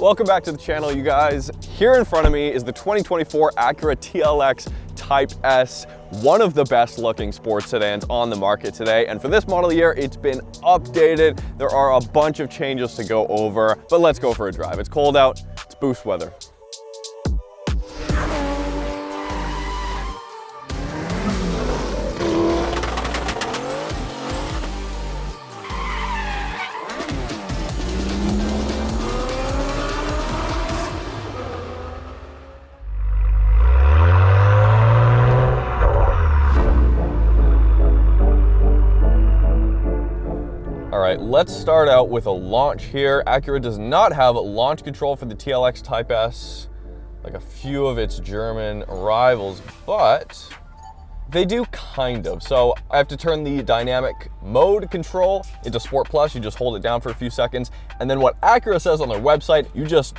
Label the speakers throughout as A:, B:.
A: Welcome back to the channel, you guys. Here in front of me is the 2024 Acura TLX Type-S, one of the best looking sports sedans on the market today. And for this model year, it's been updated. There are a bunch of changes to go over, but let's go for a drive. It's cold out, it's boost weather. All right, let's start out with a launch here. Acura does not have launch control for the TLX Type-S like a few of its German rivals, but they do kind of. So I have to turn the dynamic mode control into Sport Plus. You just hold it down for a few seconds. And then what Acura says on their website, you just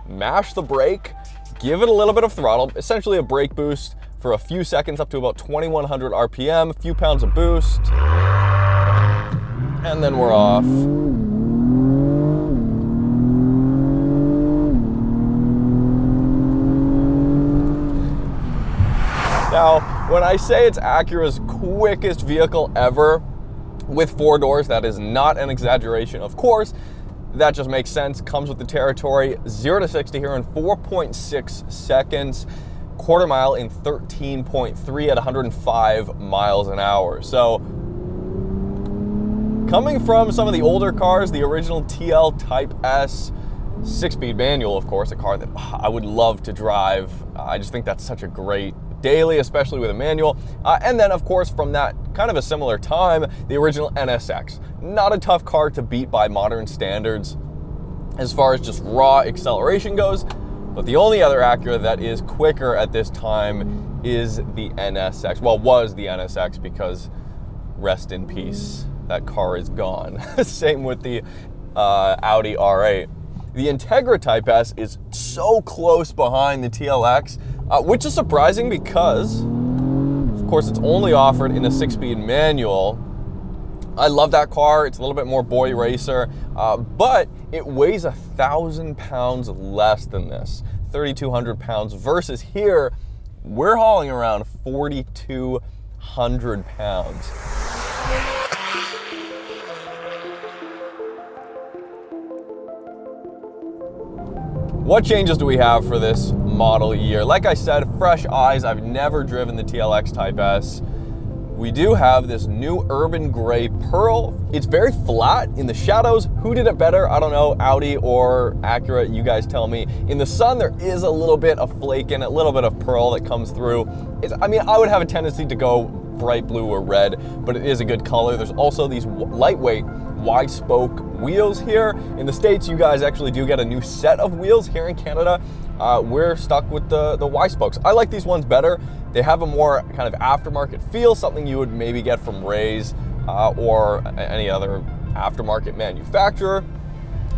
A: mash the brake, give it a little bit of throttle, essentially a brake boost for a few seconds up to about 2100 RPM, a few pounds of boost. And then we're off. Now, when I say it's Acura's quickest vehicle ever with 4 doors, that is not an exaggeration. Of course, that just makes sense. Comes with the territory. 0 to 60 here in 4.6 seconds. Quarter mile in 13.3 at 105 miles an hour. So, coming from some of the older cars, the original TL Type-S, 6-speed manual, of course, a car that I would love to drive. I just think that's such a great daily, especially with a manual. And then, of course, from that kind of a similar time, the original NSX. Not a tough car to beat by modern standards as far as just raw acceleration goes. But the only other Acura that is quicker at this time is the NSX. Well, was the NSX, because rest in peace. That car is gone. Same with the Audi R8. The Integra Type-S is so close behind the TLX, which is surprising because, of course, it's only offered in a 6-speed manual. I love that car. It's a little bit more boy racer, but it weighs 1,000 pounds less than this, 3,200 pounds, versus here, we're hauling around 4,200 pounds. What changes do we have for this model year? Like I said, fresh eyes. I've never driven the TLX Type-S. We do have this new urban gray pearl. It's very flat in the shadows. Who did it better? I don't know, Audi or Acura, you guys tell me. In the sun, there is a little bit of flake in it, a little bit of pearl that comes through. I mean, I would have a tendency to go bright blue or red, but it is a good color. There's also these lightweight wide spoke wheels here. In the States, you guys actually do get a new set of wheels. Here in Canada, we're stuck with the wide spokes. I like these ones better. They have a more kind of aftermarket feel, something you would maybe get from Ray's or any other aftermarket manufacturer.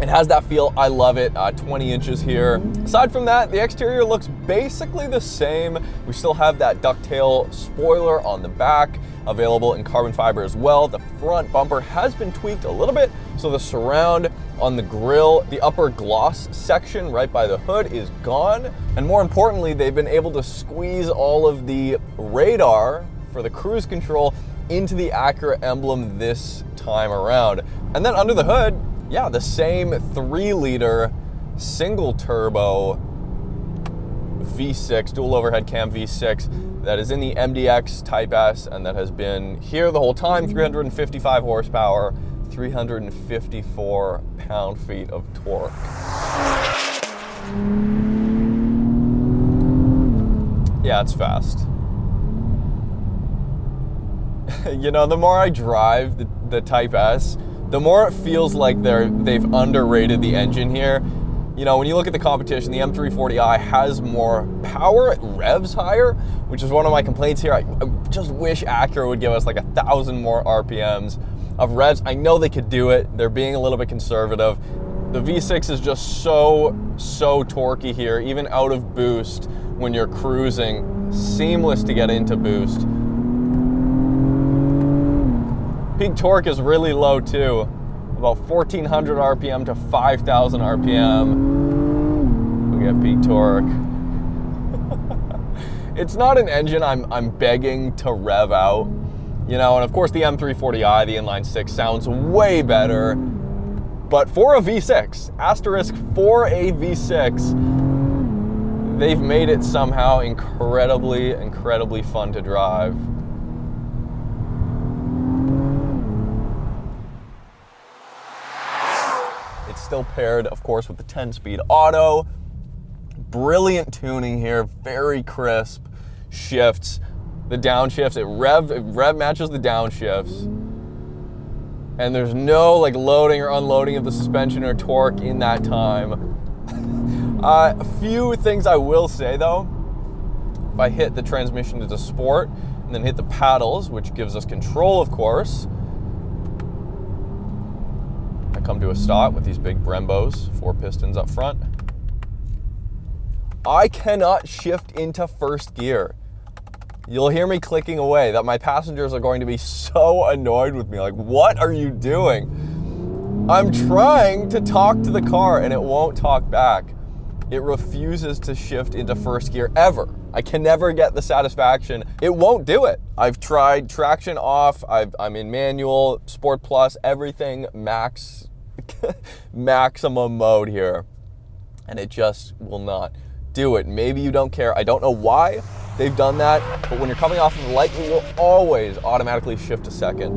A: It has that feel. I love it. 20 inches here. Aside from that, the exterior looks basically the same. We still have that ducktail spoiler on the back, available in carbon fiber as well. The front bumper has been tweaked a little bit, so the surround on the grille, the upper gloss section right by the hood is gone. And more importantly, they've been able to squeeze all of the radar for the cruise control into the Acura emblem this time around. And then under the hood, yeah, the same 3-liter single turbo V6, dual overhead cam V6 that is in the MDX Type-S and that has been here the whole time. 355 horsepower, 354 pound-feet of torque. Yeah, it's fast. You know, the more I drive the Type-S, the more it feels like they've underrated the engine here. You know, when you look at the competition, the M340i has more power, it revs higher, which is one of my complaints here. I just wish Acura would give us like 1,000 more RPMs of revs. I know they could do it. They're being a little bit conservative. The V6 is just so torquey here, even out of boost when you're cruising. Seamless to get into boost. Peak torque is really low too, about 1,400 RPM to 5,000 RPM. We have peak torque. It's not an engine I'm begging to rev out, you know, and of course the M340i, the inline six, sounds way better. But for a V6, asterisk for a V6, they've made it somehow incredibly, incredibly fun to drive. It's still paired, of course, with the 10-speed auto. Brilliant tuning here, very crisp shifts. The downshifts, it rev matches the downshifts. And there's no like loading or unloading of the suspension or torque in that time. A few things I will say though. If I hit the transmission into sport and then hit the paddles, which gives us control, of course, I come to a stop with these big Brembos, 4 pistons up front. I cannot shift into first gear. You'll hear me clicking away. That my passengers are going to be so annoyed with me. Like, what are you doing? I'm trying to talk to the car and it won't talk back. It refuses to shift into first gear ever. I can never get the satisfaction. It won't do it. I've tried traction off. I'm in manual, Sport Plus, everything maximum mode here. And it just will not do it. Maybe you don't care. I don't know why they've done that, but when you're coming off of the light, it will always automatically shift to second.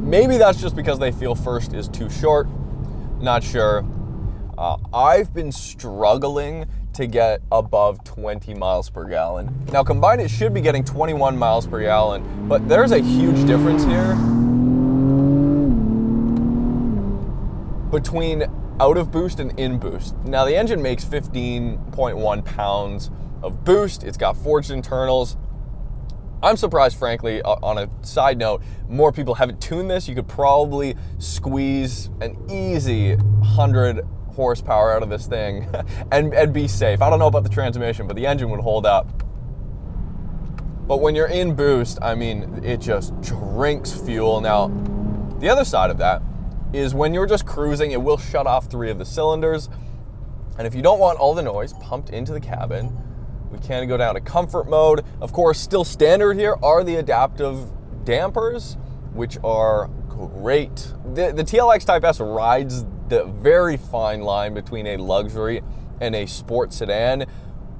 A: Maybe that's just because they feel first is too short. Not sure. I've been struggling to get above 20 miles per gallon. Now combined, it should be getting 21 miles per gallon, but there's a huge difference here between out of boost and in boost. Now the engine makes 15.1 pounds of boost. It's got forged internals. I'm surprised, frankly, on a side note, more people haven't tuned this. You could probably squeeze an easy 100 horsepower out of this thing and be safe. I don't know about the transmission, but the engine would hold up. But when you're in boost, I mean, it just drinks fuel. Now, the other side of that is when you're just cruising, it will shut off 3 of the cylinders. And if you don't want all the noise pumped into the cabin, we can go down to comfort mode. Of course, still standard here are the adaptive dampers, which are great. The TLX Type-S rides the very fine line between a luxury and a sport sedan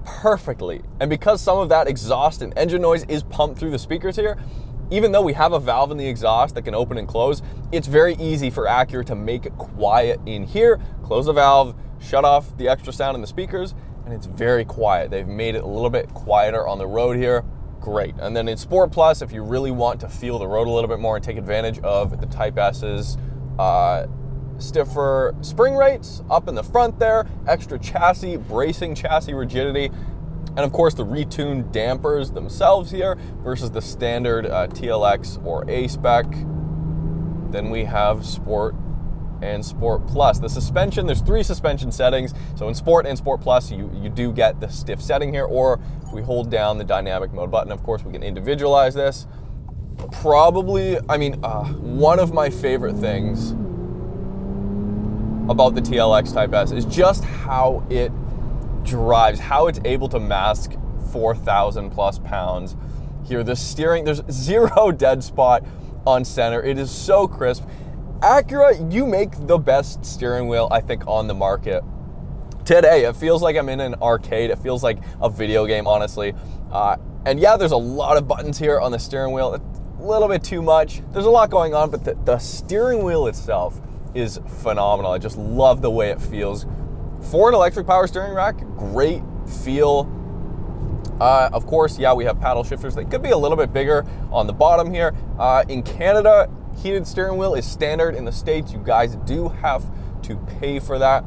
A: perfectly. And because some of that exhaust and engine noise is pumped through the speakers here, even though we have a valve in the exhaust that can open and close, it's very easy for Acura to make it quiet in here, close the valve, shut off the extra sound in the speakers, and it's very quiet. They've made it a little bit quieter on the road here. Great. And then in Sport Plus, if you really want to feel the road a little bit more and take advantage of the Type S's stiffer spring rates up in the front there, extra chassis, bracing chassis rigidity, and of course the retuned dampers themselves here versus the standard TLX or A-spec. Then we have Sport and Sport Plus. The suspension, there's 3 suspension settings. So in Sport and Sport Plus, you do get the stiff setting here, or if we hold down the dynamic mode button, of course, we can individualize this. Probably, I mean, one of my favorite things about the TLX Type-S is just how it drives, how it's able to mask 4,000 plus pounds here. The steering, there's 0 dead spot on center. It is so crisp. Acura, you make the best steering wheel, I think, on the market today. It feels like I'm in an arcade. It feels like a video game, honestly. And yeah, there's a lot of buttons here on the steering wheel. It's a little bit too much. There's a lot going on, but the steering wheel itself is phenomenal. I just love the way it feels. For an electric power steering rack, great feel. Of course, yeah, we have paddle shifters. They could be a little bit bigger on the bottom here. In Canada, heated steering wheel is standard. In the States, you guys do have to pay for that.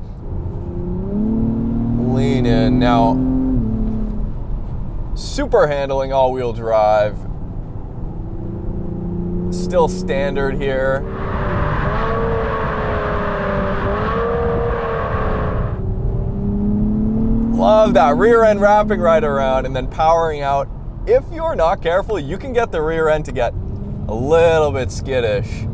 A: Lean in. Now, super handling, all-wheel drive. Still standard here. Love that rear end wrapping right around and then powering out. If you're not careful, you can get the rear end to get a little bit skittish.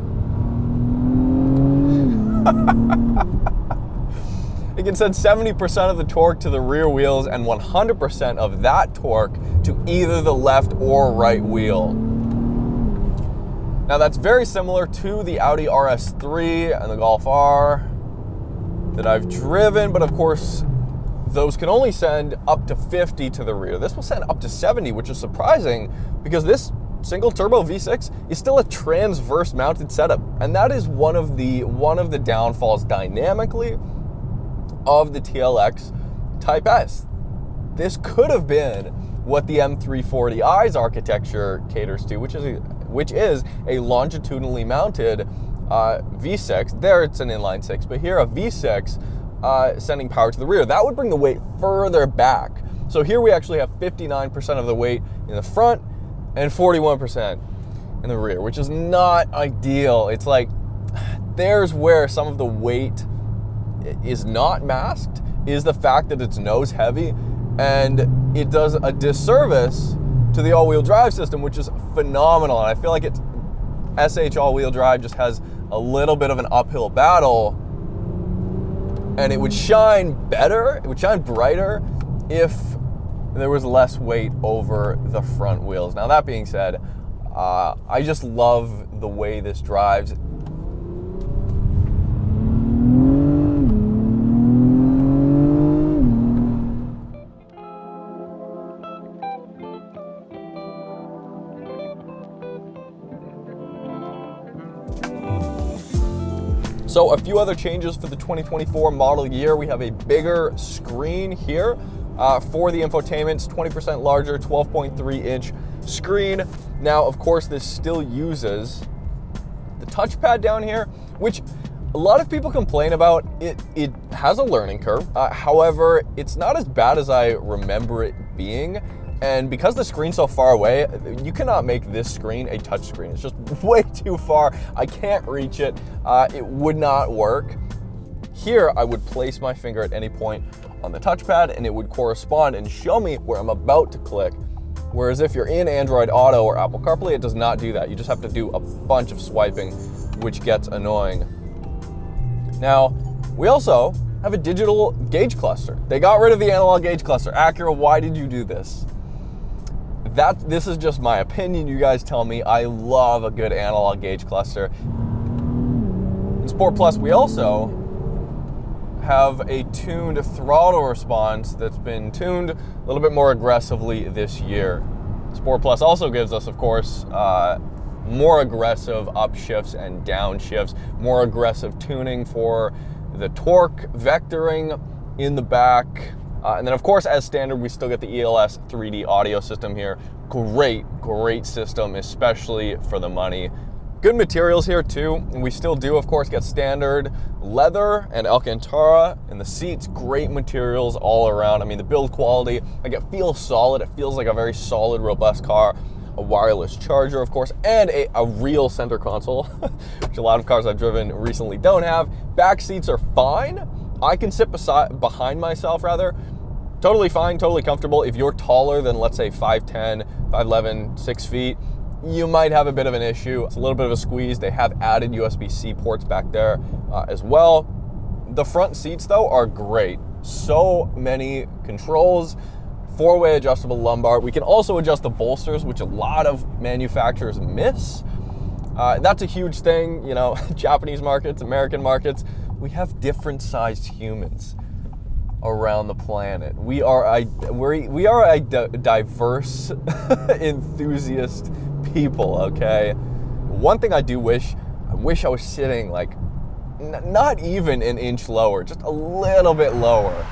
A: can send 70% of the torque to the rear wheels and 100% of that torque to either the left or right wheel. Now that's very similar to the Audi RS3 and the Golf R that I've driven, but of course, those can only send up to 50 to the rear. This will send up to 70, which is surprising because this single turbo V6 is still a transverse mounted setup. And that is one of the downfalls dynamically of the TLX Type-S. This could have been what the M340i's architecture caters to, which is a longitudinally mounted V6. There it's an inline six, but here a V6 sending power to the rear. That would bring the weight further back. So here we actually have 59% of the weight in the front and 41% in the rear, which is not ideal. It's like, there's where some of the weight is not masked, is the fact that it's nose heavy, and it does a disservice to the all-wheel drive system, which is phenomenal. And I feel like SH all-wheel drive just has a little bit of an uphill battle, and it would shine better, it would shine brighter if there was less weight over the front wheels. Now that being said, I just love the way this drives. So a few other changes for the 2024 model year. We have a bigger screen here for the infotainment. It's 20% larger, 12.3-inch screen. Now, of course, this still uses the touchpad down here, which a lot of people complain about. It has a learning curve. However, it's not as bad as I remember it being. And because the screen's so far away, you cannot make this screen a touch screen. It's just way too far. I can't reach it. It would not work. Here, I would place my finger at any point on the touchpad and it would correspond and show me where I'm about to click. Whereas if you're in Android Auto or Apple CarPlay, it does not do that. You just have to do a bunch of swiping, which gets annoying. Now, we also have a digital gauge cluster. They got rid of the analog gauge cluster. Acura, why did you do this? This is just my opinion. You guys tell me. I love a good analog gauge cluster. In Sport Plus, we also have a tuned throttle response that's been tuned a little bit more aggressively this year. Sport Plus also gives us, of course, more aggressive upshifts and downshifts, more aggressive tuning for the torque vectoring in the back. And then, of course, as standard, we still get the ELS 3D audio system here. Great system, especially for the money. Good materials here, too. And we still do, of course, get standard leather and Alcantara in the seats. Great materials all around. I mean, the build quality, like, it feels solid. It feels like a very solid, robust car. A wireless charger, of course, and a real center console, which a lot of cars I've driven recently don't have. Back seats are fine. I can sit behind myself, rather. Totally fine, totally comfortable. If you're taller than, let's say, 5'10", 5'11", 6 feet, you might have a bit of an issue. It's a little bit of a squeeze. They have added USB-C ports back there as well. The front seats, though, are great. So many controls. 4-way adjustable lumbar. We can also adjust the bolsters, which a lot of manufacturers miss. That's a huge thing, you know, Japanese markets, American markets. We have different sized humans around the planet. We are a diverse enthusiast people, okay? One thing I do wish I was sitting like not even an inch lower, just a little bit lower.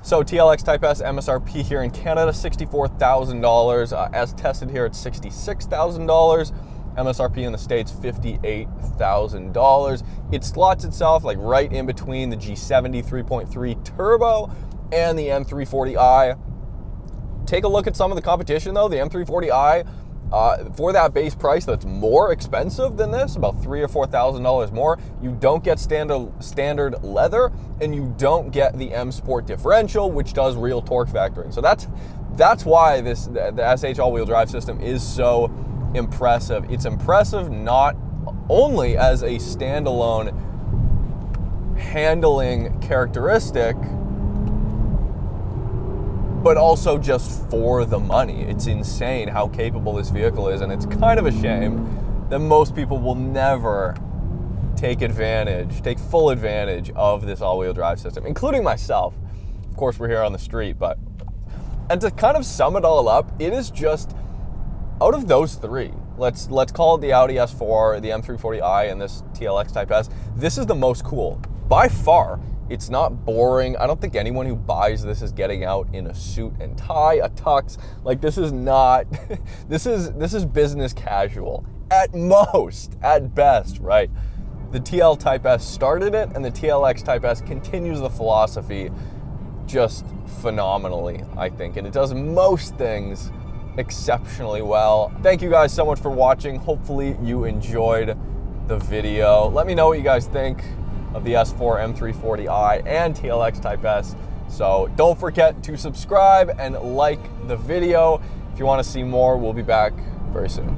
A: So TLX Type-S MSRP here in Canada, $64,000. As tested here, it's $66,000. MSRP in the States, $58,000. It slots itself like right in between the G70 3.3 Turbo and the M340i. Take a look at some of the competition though. The M340i, for that base price that's more expensive than this, about $3,000 or $4,000 more, you don't get standard leather, and you don't get the M Sport differential, which does real torque vectoring. So that's why the SH all-wheel drive system is so impressive. It's impressive not only as a standalone handling characteristic, but also just for the money. It's insane how capable this vehicle is, and it's kind of a shame that most people will never take full advantage of this all-wheel drive system, including myself. Of course, we're here on the street, and to kind of sum it all up, it is just, out of those three, let's call it the Audi S4, the M340i, and this TLX Type-S, this is the most cool. By far, it's not boring. I don't think anyone who buys this is getting out in a suit and tie, a tux. Like, this is not, this is business casual. At most, at best, right? The TL Type-S started it, and the TLX Type-S continues the philosophy just phenomenally, I think. And it does most things exceptionally well. Thank you guys so much for watching. Hopefully you enjoyed the video. Let me know what you guys think of the S4, M340i, and TLX Type-S. So don't forget to subscribe and like the video. If you want to see more, we'll be back very soon.